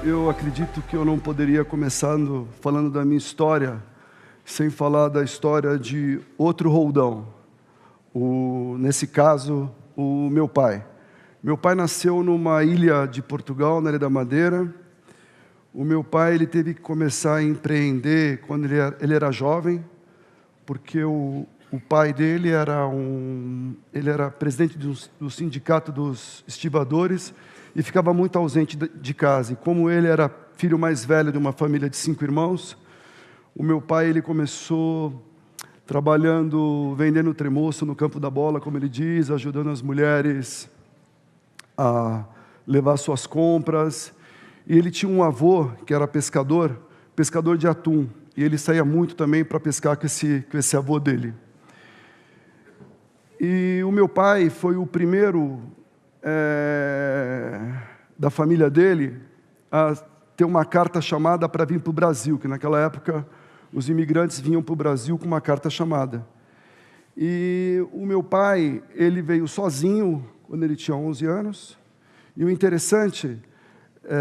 Eu acredito que eu não poderia começar falando da minha história sem falar da história de outro Roldão. Nesse caso, o meu pai. Meu pai nasceu numa ilha de Portugal, na Ilha da Madeira. O meu pai ele teve que começar a empreender quando ele era jovem, porque o pai dele ele era presidente do sindicato dos estivadores e ficava muito ausente de casa. E como ele era filho mais velho de uma família de 5 irmãos, o meu pai ele começou trabalhando, vendendo tremoço no campo da bola, como ele diz, ajudando as mulheres a levar suas compras. E ele tinha um avô que era pescador de atum, e ele saía muito também para pescar com esse avô dele. E o meu pai foi o primeiro da família dele a ter uma carta chamada para vir para o Brasil, que naquela época os imigrantes vinham para o Brasil com uma carta chamada. E o meu pai, ele veio sozinho quando ele tinha 11 anos, e o interessante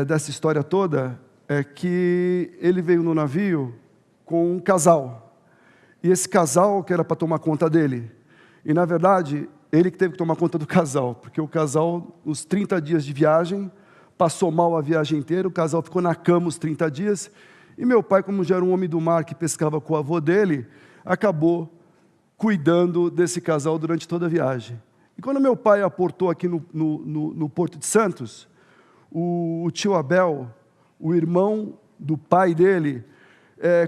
dessa história toda é que ele veio no navio com um casal, e esse casal que era para tomar conta dele, e na verdade ele que teve que tomar conta do casal, porque o casal, os 30 dias de viagem, passou mal a viagem inteira, o casal ficou na cama os 30 dias, e meu pai, como já era um homem do mar que pescava com o avô dele, acabou cuidando desse casal durante toda a viagem. E quando meu pai aportou aqui no Porto de Santos, o tio Abel, o irmão do pai dele,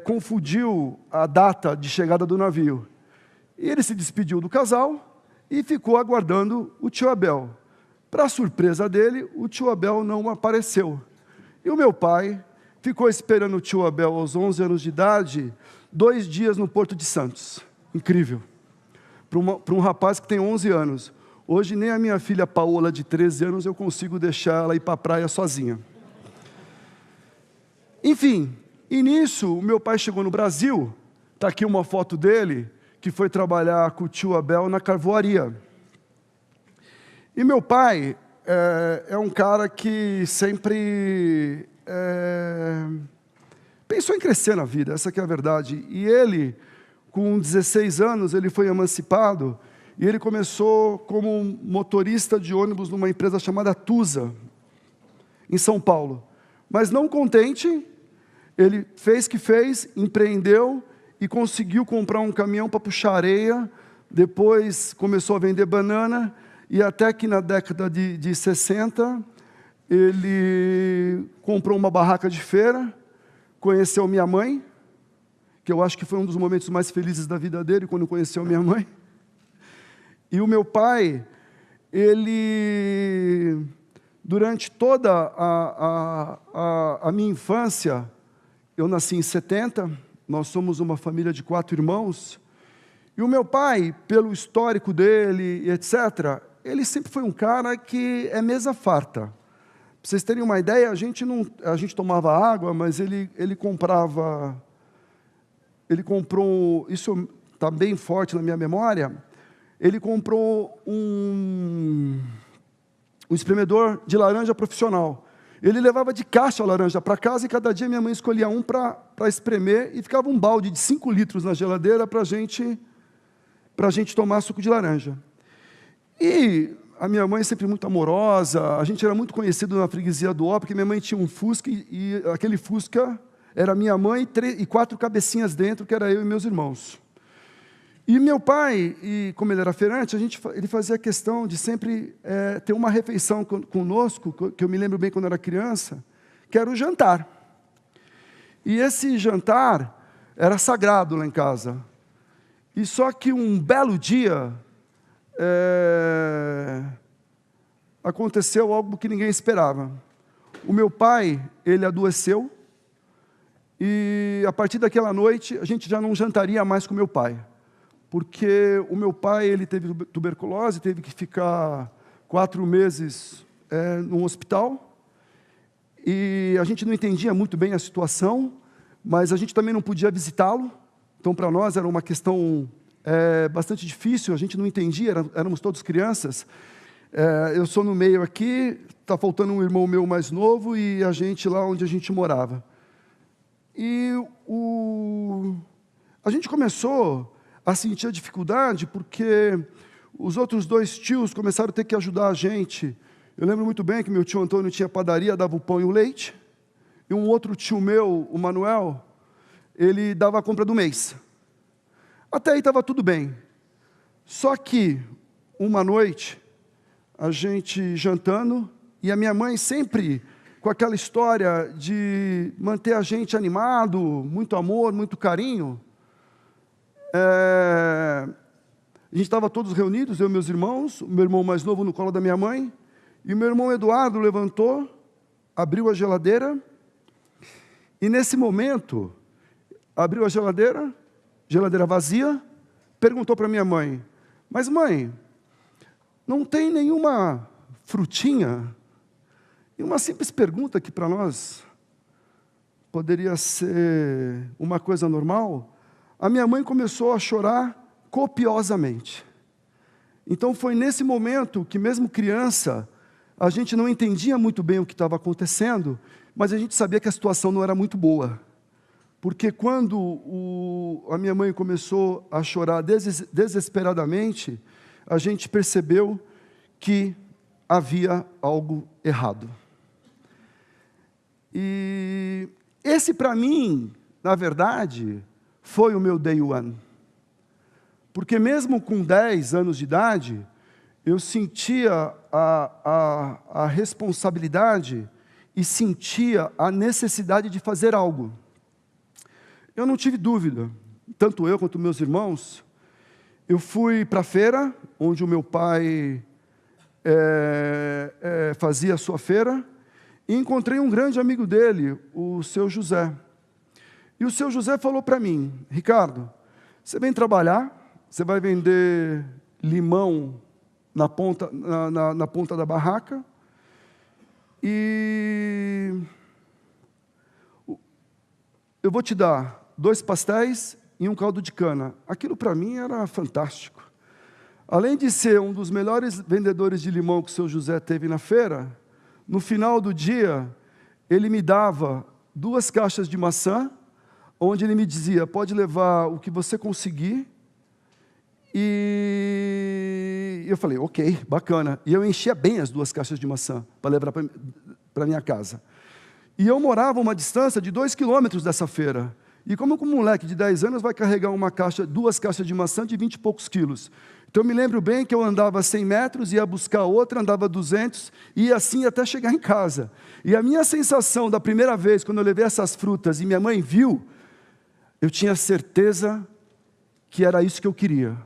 confundiu a data de chegada do navio. E ele se despediu do casal e ficou aguardando o tio Abel. Para surpresa dele, o tio Abel não apareceu. E o meu pai ficou esperando o tio Abel aos 11 anos de idade, 2 dias no Porto de Santos. Incrível. Para um rapaz que tem 11 anos. Hoje, nem a minha filha Paola, de 13 anos, eu consigo deixar ela ir para a praia sozinha. Enfim, e nisso, o meu pai chegou no Brasil, está aqui uma foto dele, que foi trabalhar com o tio Abel na carvoaria. E meu pai é um cara que sempre pensou em crescer na vida, essa que é a verdade. E ele, com 16 anos, ele foi emancipado, e ele começou como motorista de ônibus numa empresa chamada Tusa, em São Paulo. Mas não contente, ele fez, empreendeu e conseguiu comprar um caminhão para puxar areia, depois começou a vender banana, e até que na década de 60, ele comprou uma barraca de feira, conheceu minha mãe, que eu acho que foi um dos momentos mais felizes da vida dele, quando conheceu minha mãe. E o meu pai, ele, durante toda a minha infância, eu nasci em 70, nós somos uma família de 4 irmãos, e o meu pai, pelo histórico dele, etc., ele sempre foi um cara que é mesa farta. Para vocês terem uma ideia, a gente tomava água, mas ele comprou, isso está bem forte na minha memória, ele comprou um espremedor de laranja profissional. Ele levava de caixa a laranja para casa, e cada dia minha mãe escolhia um para espremer, e ficava um balde de 5 litros na geladeira para a gente tomar suco de laranja. E a minha mãe sempre muito amorosa, a gente era muito conhecido na freguesia do Ó, porque minha mãe tinha um Fusca, e aquele Fusca era minha mãe e 4 cabecinhas dentro, que era eu e meus irmãos. E meu pai, como ele era feirante, ele fazia questão de sempre ter uma refeição conosco, que eu me lembro bem quando eu era criança, que era o jantar. E esse jantar era sagrado lá em casa. E só que um belo dia, aconteceu algo que ninguém esperava. O meu pai, ele adoeceu, e a partir daquela noite, a gente já não jantaria mais com meu pai. Porque o meu pai, ele teve tuberculose, teve que ficar 4 meses num hospital, e a gente não entendia muito bem a situação, mas a gente também não podia visitá-lo, então para nós era uma questão bastante difícil, a gente não entendia, éramos todos crianças, Eu sou no meio aqui, está faltando um irmão meu mais novo e a gente lá onde a gente morava. E a gente começou a sentir a dificuldade porque os outros 2 tios começaram a ter que ajudar a gente. Eu lembro muito bem que meu tio Antônio tinha padaria, dava o pão e o leite. E um outro tio meu, o Manuel, ele dava a compra do mês. Até aí estava tudo bem. Só que, uma noite, a gente jantando, e a minha mãe sempre com aquela história de manter a gente animado, muito amor, muito carinho. A gente estava todos reunidos, eu e meus irmãos, o meu irmão mais novo no colo da minha mãe, e o meu irmão Eduardo levantou, abriu a geladeira, e nesse momento, abriu a geladeira vazia, perguntou para minha mãe, mas mãe, não tem nenhuma frutinha? E uma simples pergunta que para nós poderia ser uma coisa normal, a minha mãe começou a chorar copiosamente. Então foi nesse momento que, mesmo criança, a gente não entendia muito bem o que estava acontecendo, mas a gente sabia que a situação não era muito boa. Porque quando a minha mãe começou a chorar desesperadamente, a gente percebeu que havia algo errado. E esse, para mim, na verdade, foi o meu day one. Porque mesmo com 10 anos de idade, eu sentia a responsabilidade e sentia a necessidade de fazer algo. Eu não tive dúvida, tanto eu quanto meus irmãos. Eu fui para a feira, onde o meu pai fazia a sua feira, e encontrei um grande amigo dele, o seu José. E o seu José falou para mim, Ricardo, você vem trabalhar, você vai vender limão na ponta da barraca, e eu vou te dar 2 pastéis e um caldo de cana. Aquilo para mim era fantástico. Além de ser um dos melhores vendedores de limão que o seu José teve na feira, no final do dia, ele me dava 2 caixas de maçã, onde ele me dizia, pode levar o que você conseguir. E eu falei, ok, bacana. E eu enchia bem as 2 caixas de maçã para levar para minha casa. E eu morava a uma distância de 2 quilômetros dessa feira. E como um moleque de 10 anos vai carregar 2 caixas de maçã de 20 e poucos quilos? Então eu me lembro bem que eu andava 100 metros, ia buscar outra, andava 200, e ia assim até chegar em casa. E a minha sensação da primeira vez, quando eu levei essas frutas e minha mãe viu, eu tinha certeza que era isso que eu queria.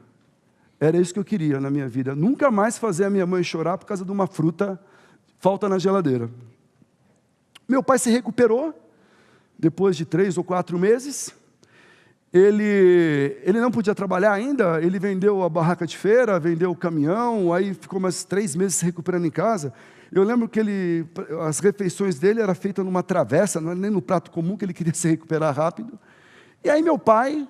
Era isso que eu queria na minha vida. Nunca mais fazer a minha mãe chorar por causa de uma fruta falta na geladeira. Meu pai se recuperou, depois de 3 ou 4 meses. Ele não podia trabalhar ainda, ele vendeu a barraca de feira, vendeu o caminhão, aí ficou mais 3 meses se recuperando em casa. Eu lembro que as refeições dele eram feitas numa travessa, não era nem no prato comum, que ele queria se recuperar rápido. E aí meu pai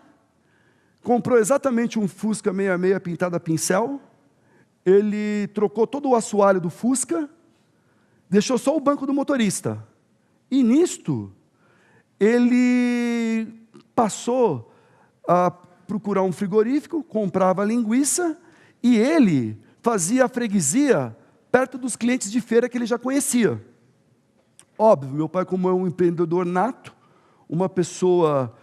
comprou exatamente um Fusca 66 pintado a pincel, ele trocou todo o assoalho do Fusca, deixou só o banco do motorista. E nisto, ele passou a procurar um frigorífico, comprava linguiça, e ele fazia a freguesia perto dos clientes de feira que ele já conhecia. Óbvio, meu pai, como é um empreendedor nato, uma pessoa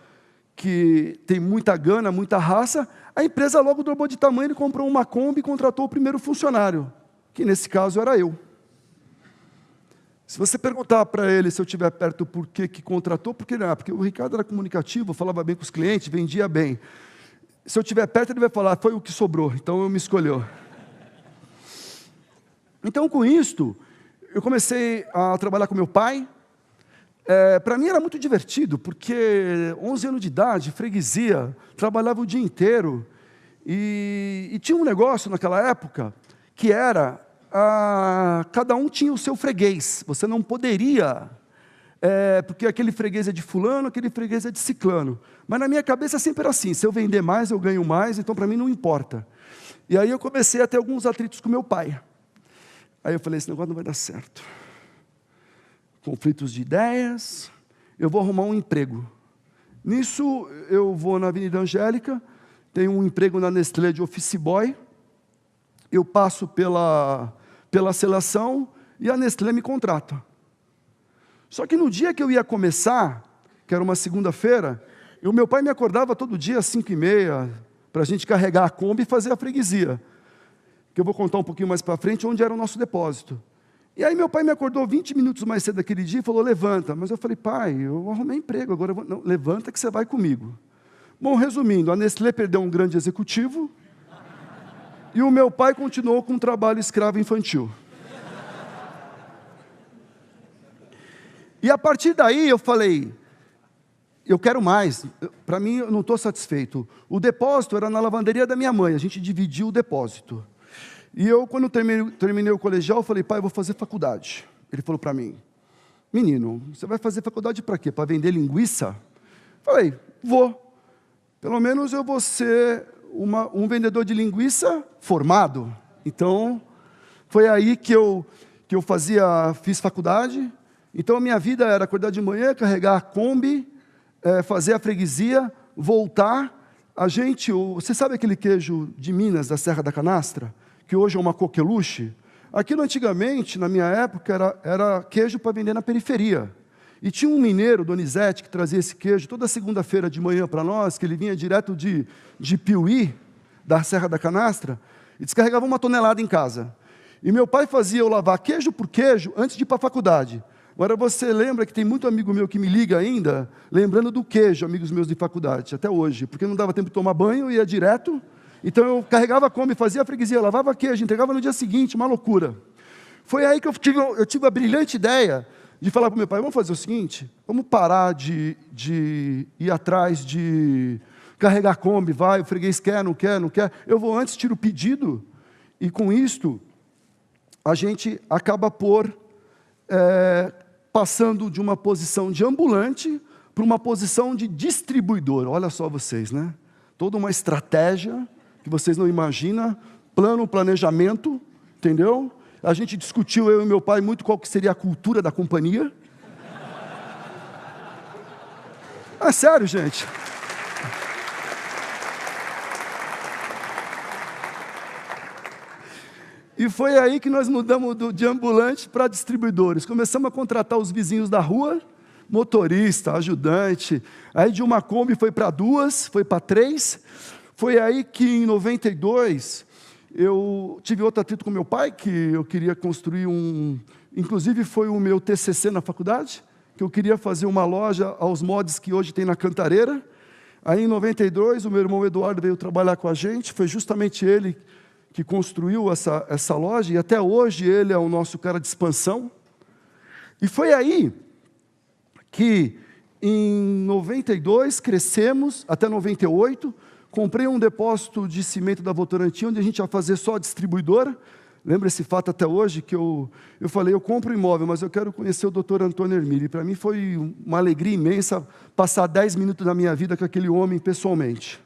que tem muita gana, muita raça, a empresa logo dobrou de tamanho, ele comprou uma Kombi e contratou o primeiro funcionário, que nesse caso era eu. Se você perguntar para ele, se eu estiver perto, por que contratou, porque o Ricardo era comunicativo, falava bem com os clientes, vendia bem. Se eu estiver perto, ele vai falar, foi o que sobrou, então eu me escolheu. Então, com isto, eu comecei a trabalhar com meu pai. Para mim era muito divertido, porque 11 anos de idade, freguesia, trabalhava o dia inteiro. E tinha um negócio naquela época, que era... cada um tinha o seu freguês, você não poderia, porque aquele freguês é de fulano, aquele freguês é de ciclano, mas na minha cabeça sempre era assim, se eu vender mais, eu ganho mais, então para mim não importa. E aí eu comecei a ter alguns atritos com meu pai, Aí eu falei, esse negócio não vai dar certo. Conflitos de ideias, eu vou arrumar um emprego. Nisso, eu vou na Avenida Angélica, tenho um emprego na Nestlé de office boy, eu passo pela seleção e a Nestlé me contrata. Só que no dia que eu ia começar, que era uma segunda-feira, o meu pai me acordava todo dia às 5h30, para a gente carregar a Kombi e fazer a freguesia. Que eu vou contar um pouquinho mais para frente, onde era o nosso depósito. E aí meu pai me acordou 20 minutos mais cedo daquele dia e falou, levanta. Mas eu falei, pai, eu arrumei emprego, agora eu vou... Não, levanta que você vai comigo. Bom, resumindo, a Nestlé perdeu um grande executivo e o meu pai continuou com um trabalho escravo infantil. E a partir daí eu falei, eu quero mais. Para mim, eu não estou satisfeito. O depósito era na lavanderia da minha mãe, a gente dividiu o depósito. E eu, quando terminei o colegial, eu falei, pai, eu vou fazer faculdade. Ele falou para mim, menino, você vai fazer faculdade para quê? Para vender linguiça? Falei, vou. Pelo menos eu vou ser um vendedor de linguiça formado. Então, foi aí que eu fiz faculdade. Então, a minha vida era acordar de manhã, carregar a Kombi, fazer a freguesia, voltar. Você sabe aquele queijo de Minas, da Serra da Canastra? Que hoje é uma coqueluche? Aquilo antigamente, na minha época, era queijo para vender na periferia. E tinha um mineiro, Donizete, que trazia esse queijo toda segunda-feira de manhã para nós, que ele vinha direto de Piuí, da Serra da Canastra, e descarregava 1 tonelada em casa. E meu pai fazia eu lavar queijo por queijo antes de ir para a faculdade. Agora você lembra que tem muito amigo meu que me liga ainda, lembrando do queijo, amigos meus de faculdade, até hoje, porque não dava tempo de tomar banho, ia direto. Então eu carregava a Kombi, fazia a freguesia, lavava queijo, entregava no dia seguinte, uma loucura. Foi aí que eu tive a brilhante ideia de falar para o meu pai, vamos fazer o seguinte, vamos parar de ir atrás de carregar a Kombi, vai, o freguês quer, não quer, eu vou antes, tiro o pedido, e com isto, a gente acaba passando de uma posição de ambulante para uma posição de distribuidor. Olha só vocês, né? Toda uma estratégia que vocês não imaginam, planejamento, entendeu? A gente discutiu, eu e meu pai, muito qual que seria a cultura da companhia. É sério, gente. E foi aí que nós mudamos de ambulante para distribuidores. Começamos a contratar os vizinhos da rua, motorista, ajudante. Aí de uma Kombi foi para 2, foi para 3. Foi aí que em 92 eu tive outro atrito com meu pai, que eu queria construir inclusive foi o meu TCC na faculdade, que eu queria fazer uma loja aos moldes que hoje tem na Cantareira. Aí em 92 o meu irmão Eduardo veio trabalhar com a gente, foi justamente ele que construiu essa loja, e até hoje ele é o nosso cara de expansão. E foi aí que, em 92, crescemos, até 98, comprei um depósito de cimento da Votorantim, onde a gente ia fazer só a distribuidora. Lembra esse fato até hoje, que eu falei, eu compro imóvel, mas eu quero conhecer o Dr. Antônio Hermílio. E para mim foi uma alegria imensa passar 10 minutos da minha vida com aquele homem pessoalmente.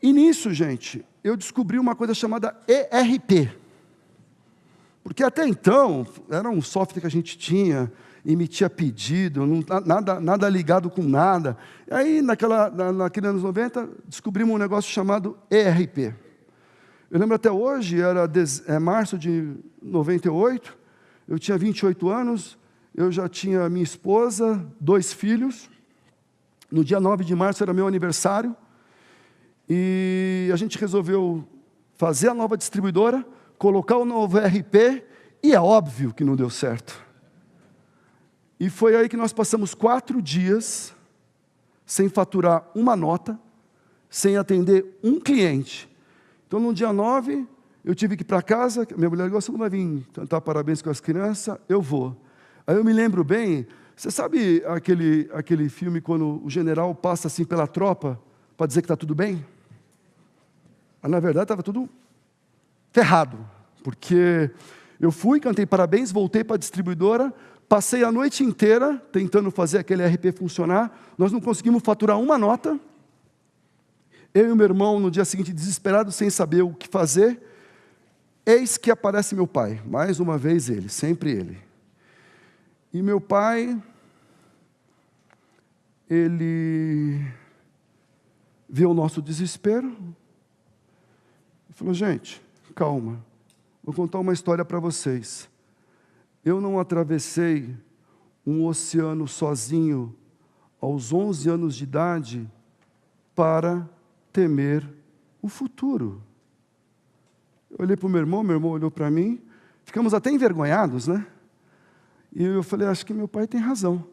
E nisso, gente, eu descobri uma coisa chamada ERP. Porque até então, era um software que a gente tinha, emitia pedido, nada ligado com nada. E aí, naqueles anos 90, descobrimos um negócio chamado ERP. Eu lembro até hoje, era março de 98, eu tinha 28 anos, eu já tinha minha esposa, 2 filhos. No dia 9 de março era meu aniversário. E a gente resolveu fazer a nova distribuidora, colocar o novo ERP, e é óbvio que não deu certo. E foi aí que nós passamos 4 dias sem faturar uma nota, sem atender um cliente. Então, no dia 9, eu tive que ir para casa, minha mulher disse, você não vai vir cantar parabéns com as crianças? Eu vou. Aí eu me lembro bem, você sabe aquele filme quando o general passa assim pela tropa, para dizer que está tudo bem? Mas, na verdade, estava tudo ferrado, porque eu fui, cantei parabéns, voltei para a distribuidora, passei a noite inteira tentando fazer aquele ERP funcionar, nós não conseguimos faturar uma nota, eu e o meu irmão, no dia seguinte, desesperados, sem saber o que fazer, Eis que aparece meu pai, mais uma vez ele, sempre ele. E meu pai, ele viu o nosso desespero e falou: gente, calma, vou contar uma história para vocês. Eu não atravessei um oceano sozinho aos 11 anos de idade para temer o futuro. Eu olhei para o meu irmão olhou para mim, ficamos até envergonhados, né? E eu falei: acho que meu pai tem razão.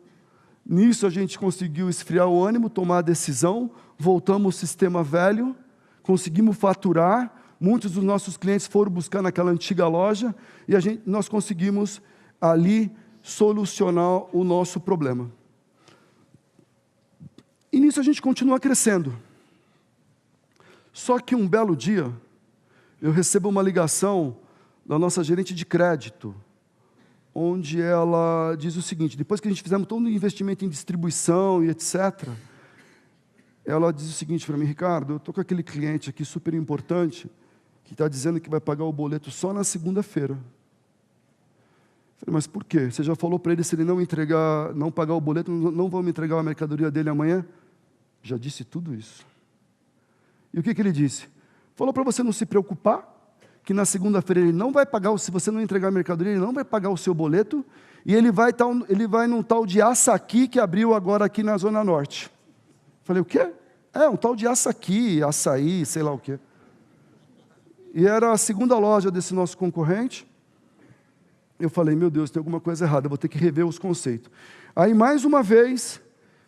Nisso a gente conseguiu esfriar o ânimo, tomar a decisão, voltamos ao sistema velho, conseguimos faturar, muitos dos nossos clientes foram buscar naquela antiga loja, e nós conseguimos ali solucionar o nosso problema. E nisso a gente continua crescendo. Só que um belo dia, eu recebo uma ligação da nossa gerente de crédito, onde ela diz o seguinte: depois que a gente fizemos todo o investimento em distribuição e etc., ela diz o seguinte para mim: Ricardo, eu estou com aquele cliente aqui super importante, que está dizendo que vai pagar o boleto só na segunda-feira. Falei: mas por quê? Você já falou para ele, se ele não pagar o boleto, não vão me entregar a mercadoria dele amanhã? Já disse tudo isso. E o que ele disse? Falou para você não se preocupar, que na segunda-feira ele não vai pagar, se você não entregar a mercadoria, ele não vai pagar o seu boleto, e ele vai num tal de Açaqui, que abriu agora aqui na Zona Norte. Falei: o quê? Um tal de Açaqui, açaí, sei lá o quê. E era a segunda loja desse nosso concorrente. Eu falei: meu Deus, tem alguma coisa errada, eu vou ter que rever os conceitos. Aí, mais uma vez,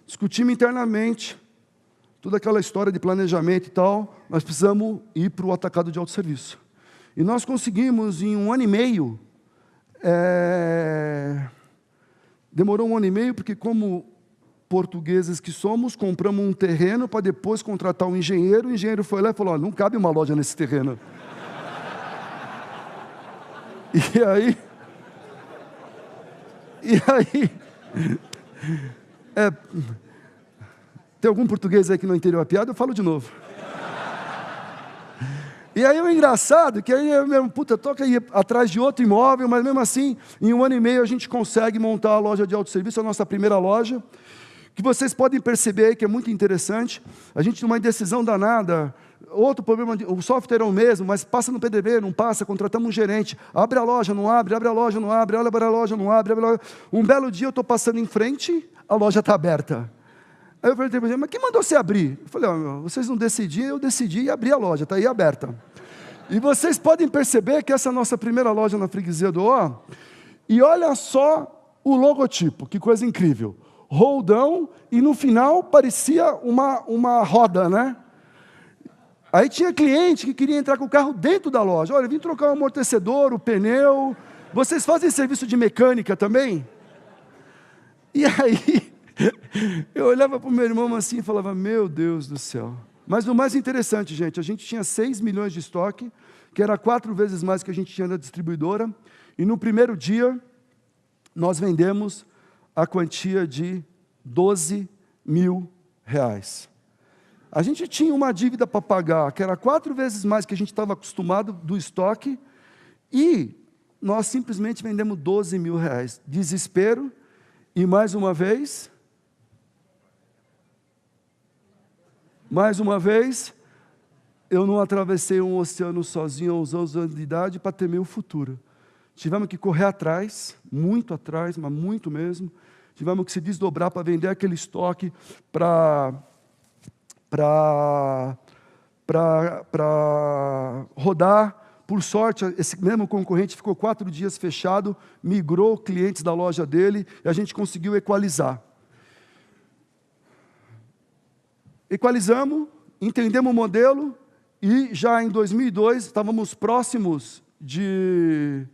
discutimos internamente, toda aquela história de planejamento e tal, nós precisamos ir para o atacado de autosserviço. E nós conseguimos, em 1 ano e meio, demorou 1 ano e meio, porque como portugueses que somos, compramos um terreno para depois contratar um engenheiro, o engenheiro foi lá e falou: não cabe uma loja nesse terreno. E aí, tem algum português aí que não entendeu a piada? Eu falo de novo. E aí o engraçado, que aí eu mesmo, toca aí atrás de outro imóvel, mas mesmo assim, em 1 ano e meio a gente consegue montar a loja de autosserviço, a nossa primeira loja, que vocês podem perceber aí que é muito interessante. A gente tem uma indecisão danada, outro problema, o software é o mesmo, mas passa no PDB, não passa, contratamos um gerente, abre a loja, não abre a loja, não abre, abre a loja, não abre, abre a loja. Um belo dia eu estou passando em frente, a loja está aberta. Aí eu perguntei para ele: mas quem mandou você abrir? Eu falei: vocês não decidiram, eu decidi e abri a loja, está aí aberta. E vocês podem perceber que essa é a nossa primeira loja na freguesia do Ó, e olha só o logotipo, que coisa incrível. Roldão, e no final parecia uma roda, né? Aí tinha cliente que queria entrar com o carro dentro da loja. Olha, eu vim trocar o amortecedor, o pneu. Vocês fazem serviço de mecânica também? E aí, eu olhava para o meu irmão assim e falava: meu Deus do céu. Mas o mais interessante, gente, a gente tinha 6 milhões de estoque, que era 4 vezes mais que a gente tinha na distribuidora, e no primeiro dia, nós vendemos a quantia de R$12 mil. A gente tinha uma dívida para pagar, que era 4 vezes mais que a gente estava acostumado do estoque, e nós simplesmente vendemos R$12 mil. Desespero, e mais uma vez, eu não atravessei um oceano sozinho aos 11 anos de idade para temer o futuro. Tivemos que correr atrás, muito atrás, mas muito mesmo. Tivemos que se desdobrar para vender aquele estoque para rodar. Por sorte, esse mesmo concorrente ficou 4 dias fechado, migrou clientes da loja dele e a gente conseguiu equalizar. Equalizamos, entendemos o modelo e já em 2002 estávamos próximos de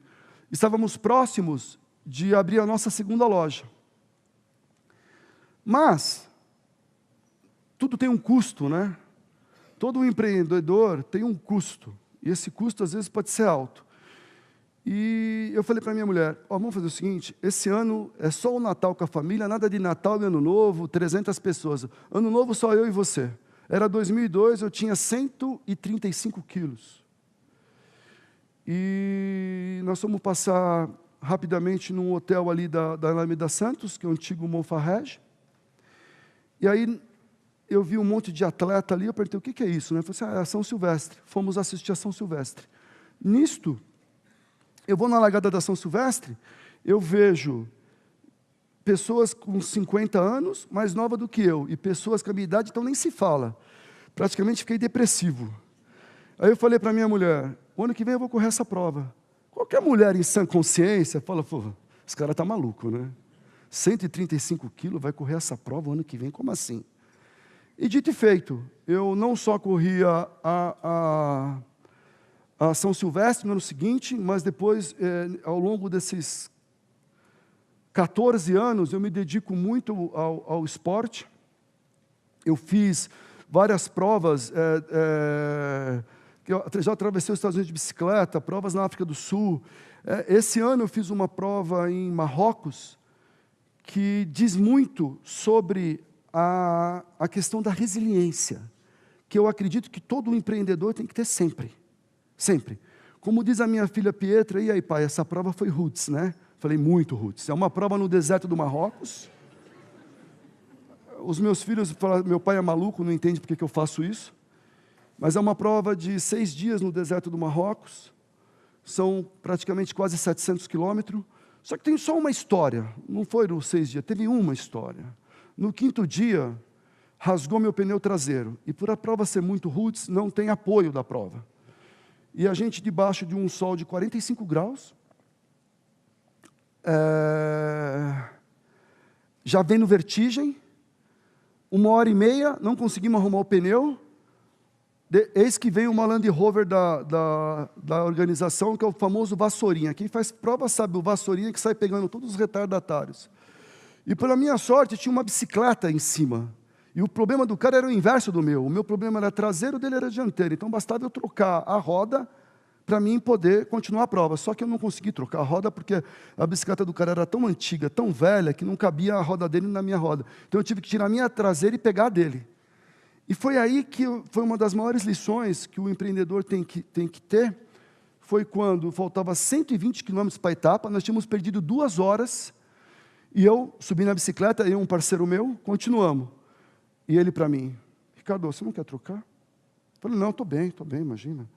abrir a nossa segunda loja. Mas tudo tem um custo, né? Todo empreendedor tem um custo, e esse custo às vezes pode ser alto. E eu falei para minha mulher: vamos fazer o seguinte, esse ano é só o Natal com a família, nada de Natal e Ano Novo, 300 pessoas. Ano Novo só eu e você. Era 2002, eu tinha 135 quilos. E nós fomos passar rapidamente num hotel ali da Alameda Santos, que é o antigo Monfarrege. E aí eu vi um monte de atleta ali, eu perguntei, o que é isso? Eu falei assim, é a São Silvestre. Fomos assistir a São Silvestre. Nisto, eu vou na largada da São Silvestre, eu vejo pessoas com 50 anos, mais nova do que eu, e pessoas com a minha idade, então nem se fala. Praticamente fiquei depressivo. Aí eu falei para minha mulher, o ano que vem eu vou correr essa prova. Qualquer mulher em sã consciência fala, pô, esse cara está maluco, né? 135 quilos, vai correr essa prova o ano que vem, como assim? E dito e feito, eu não só corri a São Silvestre no ano seguinte, mas depois, ao longo desses 14 anos, eu me dedico muito ao esporte. Eu fiz várias provas, eu já atravessei os Estados Unidos de bicicleta, provas na África do Sul. Esse ano eu fiz uma prova em Marrocos, que diz muito sobre a questão da resiliência, que eu acredito que todo empreendedor tem que ter sempre. Sempre. Como diz a minha filha Pietra, e aí pai, essa prova foi roots, né? Falei, muito roots. É uma prova no deserto do Marrocos. Os meus filhos falam, meu pai é maluco, não entende porque que eu faço isso. Mas é uma prova de 6 dias no deserto do Marrocos. São praticamente quase 700 quilômetros. Só que tem só uma história. Não foram 6 dias, teve uma história. No 5º dia, rasgou meu pneu traseiro. E por a prova ser muito roots, não tem apoio da prova. E a gente debaixo de um sol de 45 graus, já vendo vertigem, 1h30, não conseguimos arrumar o pneu, eis que veio uma Land Rover da organização, que é o famoso Vassourinha. Quem faz prova sabe o Vassourinha que sai pegando todos os retardatários. E pela minha sorte, tinha uma bicicleta em cima. E o problema do cara era o inverso do meu. O meu problema era traseiro, o dele era dianteiro. Então bastava eu trocar a roda para mim poder continuar a prova. Só que eu não consegui trocar a roda porque a bicicleta do cara era tão antiga, tão velha, que não cabia a roda dele na minha roda. Então eu tive que tirar a minha traseira e pegar a dele. E foi aí que foi uma das maiores lições que o empreendedor tem que ter. Foi quando faltava 120 quilômetros para a etapa, nós tínhamos perdido 2 horas, e eu subi na bicicleta, eu e um parceiro meu, continuamos. E ele para mim, Ricardo, você não quer trocar? Eu falei, não, estou bem, imagina.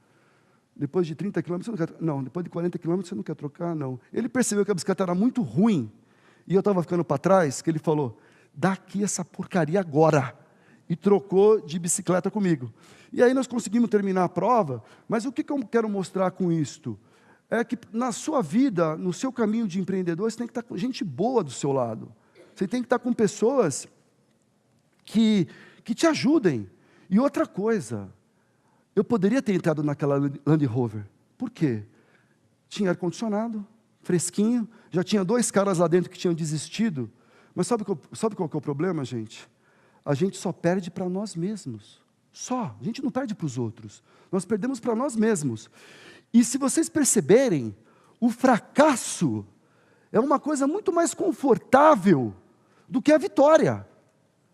Depois de 30 quilômetros, você não quer trocar? Não, depois de 40 quilômetros, você não quer trocar? Não. Ele percebeu que a bicicleta era muito ruim, e eu estava ficando para trás, que ele falou, dá aqui essa porcaria agora. E trocou de bicicleta comigo. E aí nós conseguimos terminar a prova, mas o que eu quero mostrar com isto? É que na sua vida, no seu caminho de empreendedor, você tem que estar com gente boa do seu lado. Você tem que estar com pessoas que te ajudem. E outra coisa, eu poderia ter entrado naquela Land Rover. Por quê? Tinha ar-condicionado, fresquinho, já tinha 2 caras lá dentro que tinham desistido. Mas sabe qual que é o problema, gente? A gente só perde para nós mesmos. Só. A gente não perde para os outros. Nós perdemos para nós mesmos. E se vocês perceberem, o fracasso é uma coisa muito mais confortável do que a vitória.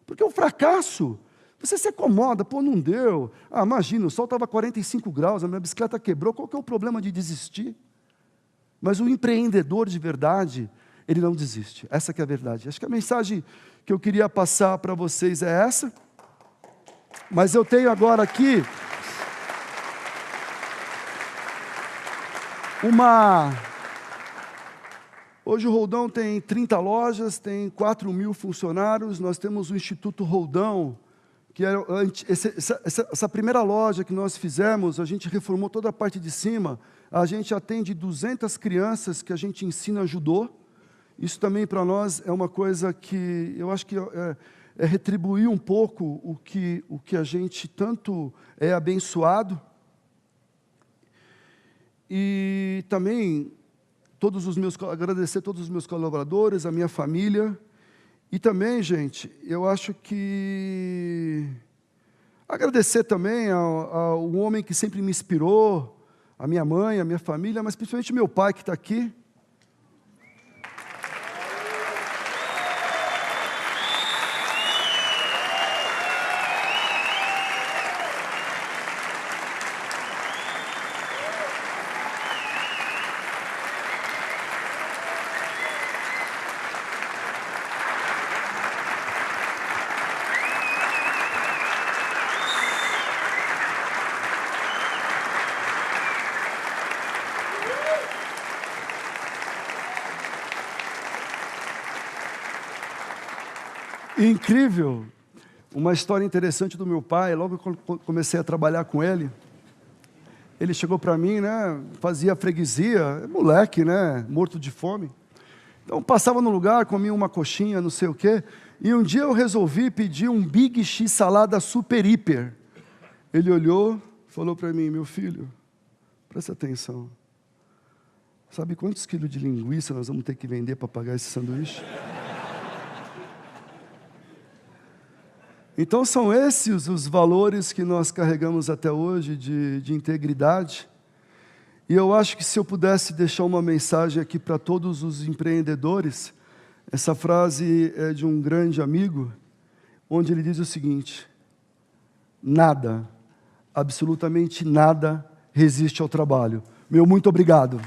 Porque o fracasso, você se acomoda, pô, não deu. Ah, imagina, o sol estava 45 graus, a minha bicicleta quebrou, qual que é o problema de desistir? Mas o empreendedor de verdade, ele não desiste. Essa que é a verdade. Acho que a mensagem que eu queria passar para vocês é essa. Mas eu tenho agora aqui Hoje o Roldão tem 30 lojas, tem 4.000 funcionários. Nós temos o Instituto Roldão, que é essa primeira loja que nós fizemos, a gente reformou toda a parte de cima. A gente atende 200 crianças que a gente ensina judô. Isso também para nós é uma coisa que eu acho que é retribuir um pouco o que a gente tanto é abençoado. E também agradecer todos os meus colaboradores, a minha família. E também, gente, eu acho que agradecer também ao homem que sempre me inspirou, a minha mãe, a minha família, mas principalmente meu pai que está aqui. Incrível. Uma história interessante do meu pai, logo que eu comecei a trabalhar com ele, ele chegou para mim, né, fazia freguesia, moleque, né, morto de fome. Então, passava no lugar, comia uma coxinha, não sei o quê, e um dia eu resolvi pedir um Big X salada super hiper. Ele olhou, falou para mim, meu filho, presta atenção, sabe quantos quilos de linguiça nós vamos ter que vender para pagar esse sanduíche? Então, são esses os valores que nós carregamos até hoje de integridade. E eu acho que se eu pudesse deixar uma mensagem aqui para todos os empreendedores, essa frase é de um grande amigo, onde ele diz o seguinte: nada, absolutamente nada, resiste ao trabalho. Meu muito obrigado.